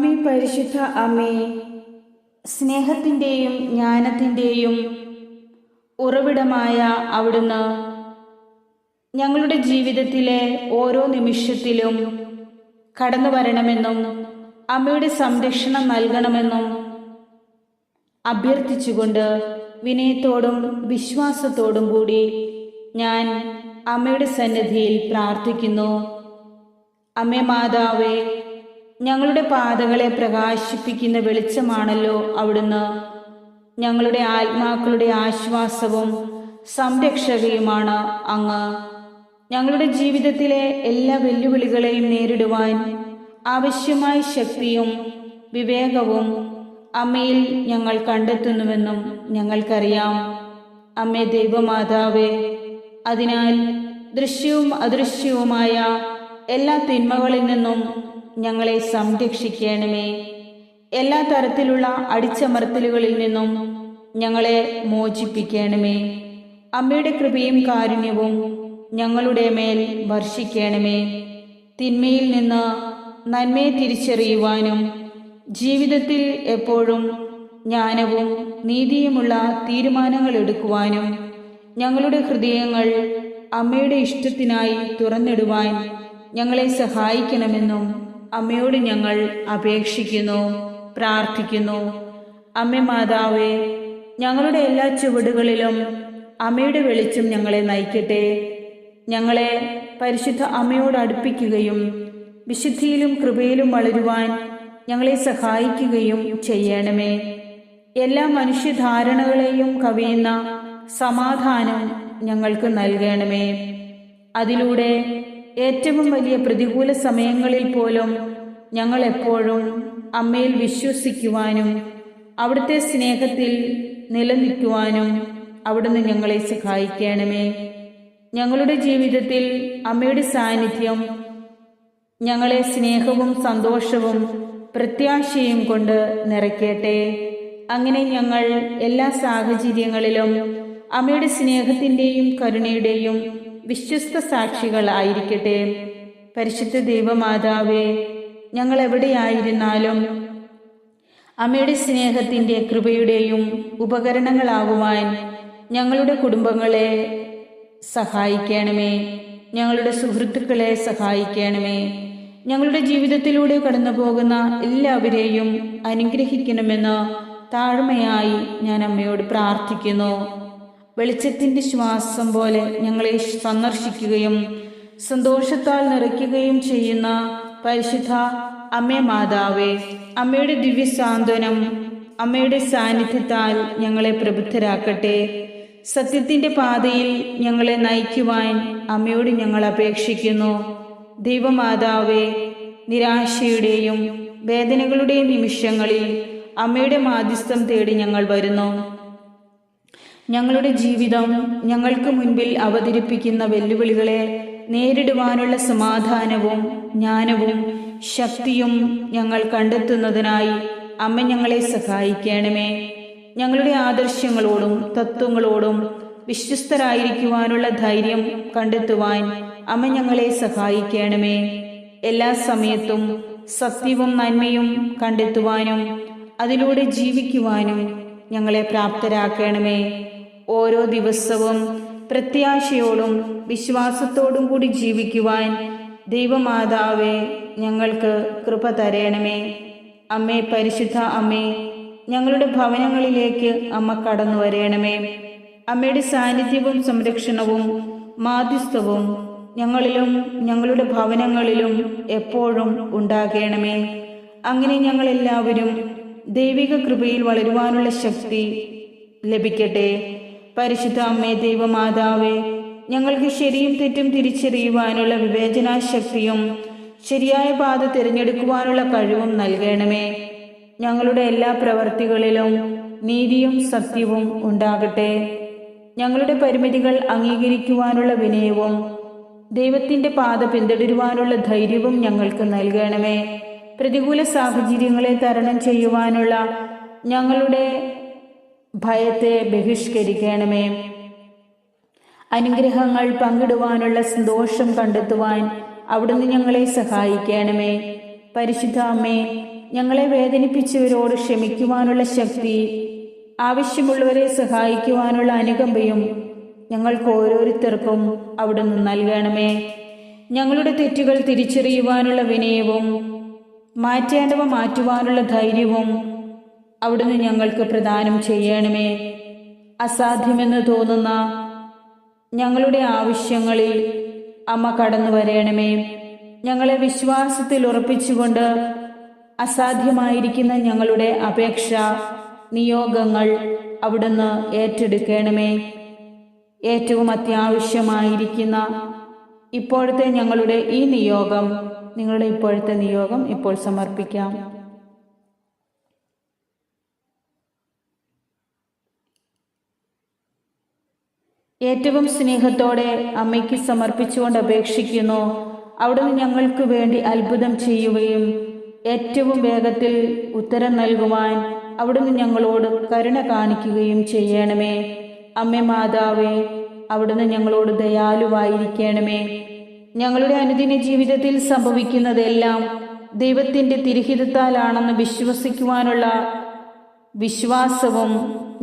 അമ്മേ, പരിശുദ്ധ അമ്മേ, സ്നേഹത്തിൻ്റെയും ജ്ഞാനത്തിൻ്റെയും ഉറവിടമായ അവിടുന്ന് ഞങ്ങളുടെ ജീവിതത്തിലെ ഓരോ നിമിഷത്തിലും കടന്നു വരണമെന്നും അമ്മയുടെ സംരക്ഷണം നൽകണമെന്നും അഭ്യർത്ഥിച്ചുകൊണ്ട് വിനയത്തോടും വിശ്വാസത്തോടും കൂടി ഞാൻ അമ്മയുടെ സന്നിധിയിൽ പ്രാർത്ഥിക്കുന്നു. അമ്മേ മാതാവേ, ഞങ്ങളുടെ പാതകളെ പ്രകാശിപ്പിക്കുന്ന വെളിച്ചമാണല്ലോ അവിടുന്ന്. ഞങ്ങളുടെ ആത്മാക്കളുടെ ആശ്വാസവും സംരക്ഷകയുമാണ് അങ്ങ്. ഞങ്ങളുടെ ജീവിതത്തിലെ എല്ലാ വെല്ലുവിളികളെയും നേരിടുവാൻ ആവശ്യമായ ശക്തിയും വിവേകവും അമ്മയിൽ ഞങ്ങൾ കണ്ടെത്തുന്നുവെന്നും ഞങ്ങൾക്കറിയാം. അമ്മേ ദൈവമാതാവേ, അതിനാൽ ദൃശ്യവും അദൃശ്യവുമായ എല്ലാ തിന്മകളിൽ നിന്നും ഞങ്ങളെ സംരക്ഷിക്കണമേ. എല്ലാ തരത്തിലുള്ള അടിച്ചമർത്തലുകളിൽ നിന്നും ഞങ്ങളെ മോചിപ്പിക്കണമേ. അമ്മയുടെ കൃപയും കാരുണ്യവും ഞങ്ങളുടെ മേൽ വർഷിക്കണമേ. തിന്മയിൽ നിന്ന് നന്മയെ തിരിച്ചറിയുവാനും ജീവിതത്തിൽ എപ്പോഴും ജ്ഞാനവും നീതിയുമുള്ള തീരുമാനങ്ങൾ എടുക്കുവാനും ഞങ്ങളുടെ ഹൃദയങ്ങൾ അമ്മയുടെ ഇഷ്ടത്തിനായി തുറന്നിടുവാൻ ഞങ്ങളെ സഹായിക്കണമെന്നും അമ്മയോട് ഞങ്ങൾ അപേക്ഷിക്കുന്നു, പ്രാർത്ഥിക്കുന്നു. അമ്മേ മാതാവേ, ഞങ്ങളുടെ എല്ലാ ചുവടുകളിലും അമ്മയുടെ വെളിച്ചം ഞങ്ങളെ നയിക്കട്ടെ. ഞങ്ങളെ പരിശുദ്ധ അമ്മയോട് അടുപ്പിക്കുകയും വിശുദ്ധിയിലും കൃപയിലും വളരുവാൻ ഞങ്ങളെ സഹായിക്കുകയും ചെയ്യണമേ. എല്ലാ മനുഷ്യധാരണകളെയും കവിയുന്ന സമാധാനം ഞങ്ങൾക്ക് നൽകണമേ. അതിലൂടെ ഏറ്റവും വലിയ പ്രതികൂല സമയങ്ങളിൽ പോലും ഞങ്ങൾ എപ്പോഴും അമ്മയിൽ വിശ്വസിക്കുവാനും അവിടുത്തെ സ്നേഹത്തിൽ നിലനിൽക്കുവാനും അവിടുന്ന് ഞങ്ങളെ സഹായിക്കണമേ. ഞങ്ങളുടെ ജീവിതത്തിൽ അമ്മയുടെ സാന്നിധ്യം ഞങ്ങളെ സ്നേഹവും സന്തോഷവും പ്രത്യാശയും കൊണ്ട് നിറയ്ക്കട്ടെ. അങ്ങനെ ഞങ്ങൾ എല്ലാ സാഹചര്യങ്ങളിലും അമ്മയുടെ സ്നേഹത്തിൻ്റെയും കരുണയുടെയും വിശ്വസ്ത സാക്ഷികളായിരിക്കട്ടെ. പരിശുദ്ധ ദൈവമാതാവേ, ഞങ്ങൾ എവിടെയായിരുന്നാലും അമ്മയുടെ സ്നേഹത്തിൻ്റെ കൃപയുടെയും ഉപകരണങ്ങളാകുവാൻ ഞങ്ങളുടെ കുടുംബങ്ങളെ സഹായിക്കണമേ. ഞങ്ങളുടെ സുഹൃത്തുക്കളെ സഹായിക്കണമേ. ഞങ്ങളുടെ ജീവിതത്തിലൂടെ കടന്നു പോകുന്ന എല്ലാവരെയും അനുഗ്രഹിക്കണമെന്ന് താഴ്മയായി ഞാൻ അമ്മയോട് പ്രാർത്ഥിക്കുന്നു. വെളിച്ചത്തിൻ്റെ ശ്വാസം പോലെ ഞങ്ങളെ സന്ദർശിക്കുകയും സന്തോഷത്താൽ നിറയ്ക്കുകയും ചെയ്യുന്ന പരിശുദ്ധ അമ്മേ മാതാവേ, അമ്മയുടെ ദിവ്യസാന്ത്വനം അമ്മയുടെ സാന്നിധ്യത്താൽ ഞങ്ങളെ പ്രബുദ്ധരാക്കട്ടെ. സത്യത്തിൻ്റെ പാതയിൽ ഞങ്ങളെ നയിക്കുവാൻ അമ്മയോട് ഞങ്ങൾ അപേക്ഷിക്കുന്നു. ദൈവമാതാവേ, നിരാശയുടെയും വേദനകളുടെയും നിമിഷങ്ങളിൽ അമ്മയുടെ മാധ്യസ്ഥം തേടി ഞങ്ങൾ വരുന്നു. ഞങ്ങളുടെ ജീവിതം ഞങ്ങൾക്ക് മുൻപിൽ അവതരിപ്പിക്കുന്ന വെല്ലുവിളികളെ നേരിടുവാനുള്ള സമാധാനവും ജ്ഞാനവും ശക്തിയും ഞങ്ങൾ കണ്ടെത്തുന്നതിനായി അമ്മ ഞങ്ങളെ സഹായിക്കണമേ. ഞങ്ങളുടെ ആദർശങ്ങളോടും തത്വങ്ങളോടും വിശ്വസ്തരായിരിക്കുവാനുള്ള ധൈര്യം കണ്ടെത്തുവാൻ അമ്മ ഞങ്ങളെ സഹായിക്കണമേ. എല്ലാ സമയത്തും സത്യവും നന്മയും കണ്ടെത്തുവാനും അതിലൂടെ ജീവിക്കുവാനും ഞങ്ങളെ പ്രാപ്തരാക്കണമേ. ഓരോ ദിവസവും പ്രത്യാശയോടും വിശ്വാസത്തോടും കൂടി ജീവിക്കുവാൻ ദൈവമാതാവേ ഞങ്ങൾക്ക് കൃപ തരണമേ. അമ്മേ, പരിശുദ്ധ അമ്മേ, ഞങ്ങളുടെ ഭവനങ്ങളിലേക്ക് അമ്മ കടന്നു വരണമേ. അമ്മയുടെ സാന്നിധ്യവും സംരക്ഷണവും മാധ്യസ്ഥവും ഞങ്ങളിലും ഞങ്ങളുടെ ഭവനങ്ങളിലും എപ്പോഴും ഉണ്ടാകണമേ. അങ്ങനെ ഞങ്ങളെല്ലാവരും ദൈവിക കൃപയിൽ വളരുവാനുള്ള ശക്തി ലഭിക്കട്ടെ. പരിശുദ്ധ അമ്മേ ദൈവമാതാവേ, ഞങ്ങൾക്ക് ശരിയും തെറ്റും തിരിച്ചറിയുവാനുള്ള വിവേചനാശക്തിയും ശരിയായ പാത തിരഞ്ഞെടുക്കുവാനുള്ള കഴിവും നൽകണമേ. ഞങ്ങളുടെ എല്ലാ പ്രവർത്തികളിലും നീതിയും സത്യവും ഉണ്ടാകട്ടെ. ഞങ്ങളുടെ പരിമിതികൾ അംഗീകരിക്കുവാനുള്ള വിനയവും ദൈവത്തിൻ്റെ പാത പിന്തുടരുവാനുള്ള ധൈര്യവും ഞങ്ങൾക്ക് നൽകണമേ. പ്രതികൂല സാഹചര്യങ്ങളെ തരണം ചെയ്യുവാനുള്ള ഞങ്ങളുടെ ഭയത്തെ ബഹിഷ്കരിക്കണമേ. അനുഗ്രഹങ്ങൾ പങ്കിടുവാനുള്ള സന്തോഷം കണ്ടെത്തുവാൻ അവിടുന്ന് ഞങ്ങളെ സഹായിക്കണമേ. പരിശുദ്ധ അമ്മേ, ഞങ്ങളെ വേദനിപ്പിച്ചവരോട് ക്ഷമിക്കുവാനുള്ള ശക്തി, ആവശ്യമുള്ളവരെ സഹായിക്കുവാനുള്ള അനുകമ്പയും ഞങ്ങൾക്ക് ഓരോരുത്തർക്കും അവിടുന്ന് നൽകണമേ. ഞങ്ങളുടെ തെറ്റുകൾ തിരിച്ചറിയുവാനുള്ള വിനയവും മാറ്റേണ്ടവ മാറ്റുവാനുള്ള ധൈര്യവും അവിടുന്ന് ഞങ്ങൾക്ക് പ്രദാനം ചെയ്യണമേ. അസാധ്യമെന്ന് തോന്നുന്ന ഞങ്ങളുടെ ആവശ്യങ്ങളിൽ അമ്മ കടന്നു വരണമേ. ഞങ്ങളെ വിശ്വാസത്തിൽ ഉറപ്പിച്ചുകൊണ്ട് അസാധ്യമായിരിക്കുന്ന ഞങ്ങളുടെ അപേക്ഷ, നിയോഗങ്ങൾ അവിടുന്ന് ഏറ്റെടുക്കണമേ. ഏറ്റവും അത്യാവശ്യമായിരിക്കുന്ന ഇപ്പോഴത്തെ ഞങ്ങളുടെ ഈ നിയോഗം, നിങ്ങളുടെ ഇപ്പോഴത്തെ നിയോഗം ഇപ്പോൾ സമർപ്പിക്കാം. ഏറ്റവും സ്നേഹത്തോടെ അമ്മയ്ക്ക് സമർപ്പിച്ചുകൊണ്ട് അപേക്ഷിക്കുന്നു. അവിടുന്ന് ഞങ്ങൾക്ക് വേണ്ടി അത്ഭുതം ചെയ്യുകയും ഏറ്റവും വേഗത്തിൽ ഉത്തരം നൽകുവാൻ അവിടുന്ന് ഞങ്ങളോട് കരുണ കാണിക്കുകയും ചെയ്യണമേ. അമ്മേ മാതാവേ, അവിടുന്ന് ഞങ്ങളോട് ദയാലുവായിരിക്കണമേ. ഞങ്ങളുടെ അനുദിന ജീവിതത്തിൽ സംഭവിക്കുന്നതെല്ലാം ദൈവത്തിൻ്റെ തിരുഹിതത്താലാണെന്ന് വിശ്വസിക്കുവാനുള്ള വിശ്വാസവും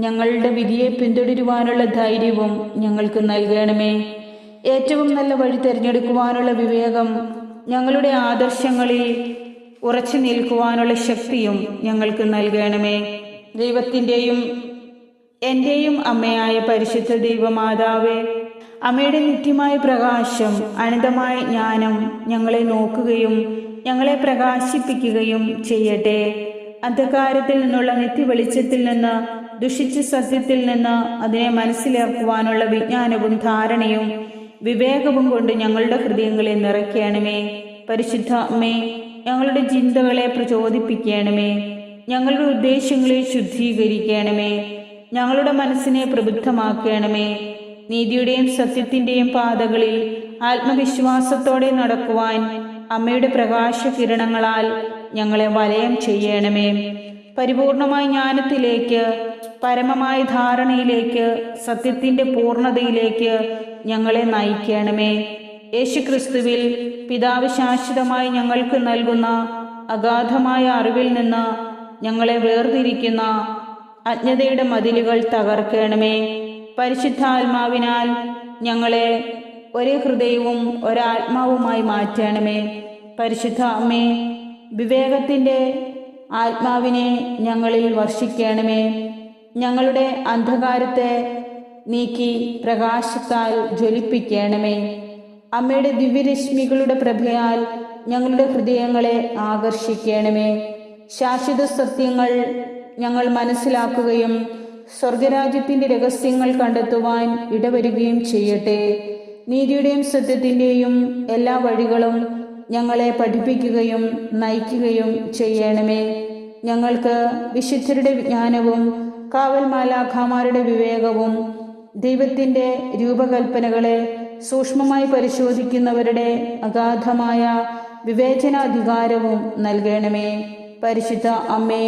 ഞങ്ങളുടെ വിധിയെ പിന്തുടരുവാനുള്ള ധൈര്യവും ഞങ്ങൾക്ക് നൽകണമേ. ഏറ്റവും നല്ല വഴി തിരഞ്ഞെടുക്കുവാനുള്ള വിവേകം, ഞങ്ങളുടെ ആദർശങ്ങളിൽ ഉറച്ചു നിൽക്കുവാനുള്ള ശക്തിയും ഞങ്ങൾക്ക് നൽകണമേ. ദൈവത്തിൻ്റെയും എൻ്റെയും അമ്മയായ പരിശുദ്ധ ദൈവമാതാവേ, അമ്മയുടെ നിത്യമായ പ്രകാശം, അനന്തമായ ജ്ഞാനം ഞങ്ങളെ നോക്കുകയും ഞങ്ങളെ പ്രകാശിപ്പിക്കുകയും ചെയ്യട്ടെ. അന്ധകാരത്തിൽ നിന്നുള്ള നിത്യവെളിച്ചത്തിൽ നിന്ന്, ദുഷിച്ച സത്യത്തിൽ നിന്ന് അതിനെ മനസ്സിലാക്കുവാനുള്ള വിജ്ഞാനവും ധാരണയും വിവേകവും കൊണ്ട് ഞങ്ങളുടെ ഹൃദയങ്ങളെ നിറയ്ക്കണമേ. പരിശുദ്ധ അമ്മേ, ഞങ്ങളുടെ ചിന്തകളെ പ്രചോദിപ്പിക്കണമേ. ഞങ്ങളുടെ ഉദ്ദേശങ്ങളെ ശുദ്ധീകരിക്കണമേ. ഞങ്ങളുടെ മനസ്സിനെ പ്രബുദ്ധമാക്കണമേ. നീതിയുടെയും സത്യത്തിൻ്റെയും പാതകളിൽ ആത്മവിശ്വാസത്തോടെ നടക്കുവാൻ അമ്മയുടെ പ്രകാശകിരണങ്ങളാൽ ഞങ്ങളെ വലയം ചെയ്യണമേ. പരിപൂർണമായ ജ്ഞാനത്തിലേക്ക്, പരമമായ ധാരണയിലേക്ക്, സത്യത്തിൻ്റെ പൂർണ്ണതയിലേക്ക് ഞങ്ങളെ നയിക്കണമേ. യേശുക്രിസ്തുവിൽ പിതാവ് ശാശ്വതമായി ഞങ്ങൾക്ക് നൽകുന്ന അഗാധമായ അറിവിൽ നിന്ന് ഞങ്ങളെ വേർതിരിക്കുന്ന അജ്ഞതയുടെ മതിലുകൾ തകർക്കണമേ. പരിശുദ്ധാത്മാവിനാൽ ഞങ്ങളെ ഒരേ ഹൃദയവും ഒരാത്മാവുമായി മാറ്റണമേ. പരിശുദ്ധ അമ്മേ, വിവേകത്തിൻ്റെ ആത്മാവിനെ ഞങ്ങളിൽ വർഷിക്കണമേ. ഞങ്ങളുടെ അന്ധകാരത്തെ നീക്കി പ്രകാശത്താൽ ജ്വലിപ്പിക്കണമേ. അമ്മയുടെ ദിവ്യരശ്മികളുടെ പ്രഭയാൽ ഞങ്ങളുടെ ഹൃദയങ്ങളെ ആകർഷിക്കണമേ. ശാശ്വത സത്യങ്ങൾ ഞങ്ങൾ മനസ്സിലാക്കുകയും സ്വർഗരാജ്യത്തിൻ്റെ രഹസ്യങ്ങൾ കണ്ടെത്തുവാൻ ഇടവരുകയും ചെയ്യട്ടെ. നീതിയുടെയും സത്യത്തിൻ്റെയും എല്ലാ വഴികളും ഞങ്ങളെ പഠിപ്പിക്കുകയും നയിക്കുകയും ചെയ്യണമേ. ഞങ്ങൾക്ക് വിശുദ്ധരുടെ വിജ്ഞാനവും കാവൽ മാലാഖമാരുടെ വിവേകവും ദൈവത്തിൻ്റെ രൂപകൽപ്പനകളെ സൂക്ഷ്മമായി പരിശോധിക്കുന്നവരുടെ അഗാധമായ വിവേചനാധികാരവും നൽകണമേ. പരിശുദ്ധ അമ്മേ,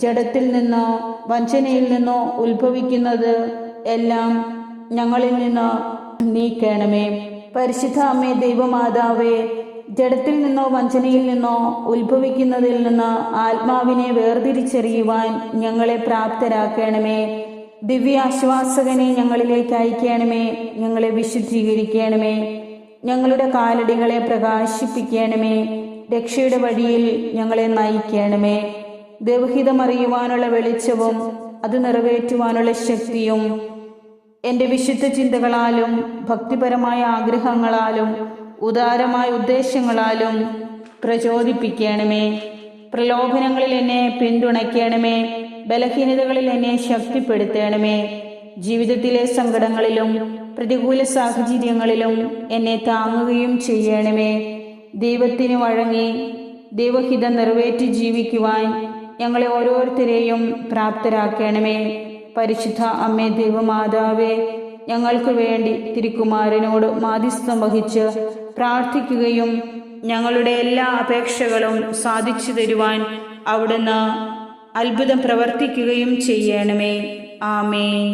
ജഡത്തിൽ നിന്നോ വഞ്ചനയിൽ നിന്നോ ഉത്ഭവിക്കുന്നത് എല്ലാം ഞങ്ങളിൽ നിന്ന് നീക്കണമേ. പരിശുദ്ധ അമ്മേ ദൈവമാതാവേ, ജഡത്തിൽ നിന്നോ വഞ്ചനയിൽ നിന്നോ ഉത്ഭവിക്കുന്നതിൽ നിന്ന് ആത്മാവിനെ വേർതിരിച്ചറിയുവാൻ ഞങ്ങളെ പ്രാപ്തരാക്കണമേ. ദിവ്യ ആശ്വാസകനെ ഞങ്ങളിലേക്ക് അയക്കണമേ. ഞങ്ങളെ വിശുദ്ധീകരിക്കണമേ. ഞങ്ങളുടെ കാലടികളെ പ്രകാശിപ്പിക്കണമേ. രക്ഷയുടെ വഴിയിൽ ഞങ്ങളെ നയിക്കണമേ. ദൈവഹിതമറിയുവാനുള്ള വെളിച്ചവും അത് നിറവേറ്റുവാനുള്ള ശക്തിയും എൻ്റെ വിശുദ്ധ ചിന്തകളാലും ഭക്തിപരമായ ആഗ്രഹങ്ങളാലും ഉദാരമായ ഉദ്ദേശങ്ങളാലും പ്രചോദിപ്പിക്കണമേ. പ്രലോഭനങ്ങളിൽ എന്നെ പിന്തുണയ്ക്കണമേ. ബലഹീനതകളിൽ എന്നെ ശക്തിപ്പെടുത്തണമേ. ജീവിതത്തിലെ സങ്കടങ്ങളിലും പ്രതികൂല സാഹചര്യങ്ങളിലും എന്നെ താങ്ങുകയും ചെയ്യണമേ. ദൈവത്തിന് വഴങ്ങി ദൈവഹിതം നിറവേറ്റി ജീവിക്കുവാൻ ഞങ്ങളെ ഓരോരുത്തരെയും പ്രാപ്തരാക്കണമേ. പരിശുദ്ധ അമ്മേ ദൈവമാതാവേ, ഞങ്ങൾക്ക് വേണ്ടി തിരുക്കുമാരനോട് മാധ്യസ്ഥം വഹിച്ച് പ്രാർത്ഥിക്കുകയും ഞങ്ങളുടെ എല്ലാ അപേക്ഷകളും സാധിച്ചു തരുവാൻ അവിടുന്ന് അത്ഭുതം പ്രവർത്തിക്കുകയും ചെയ്യണമേ. ആമേൻ.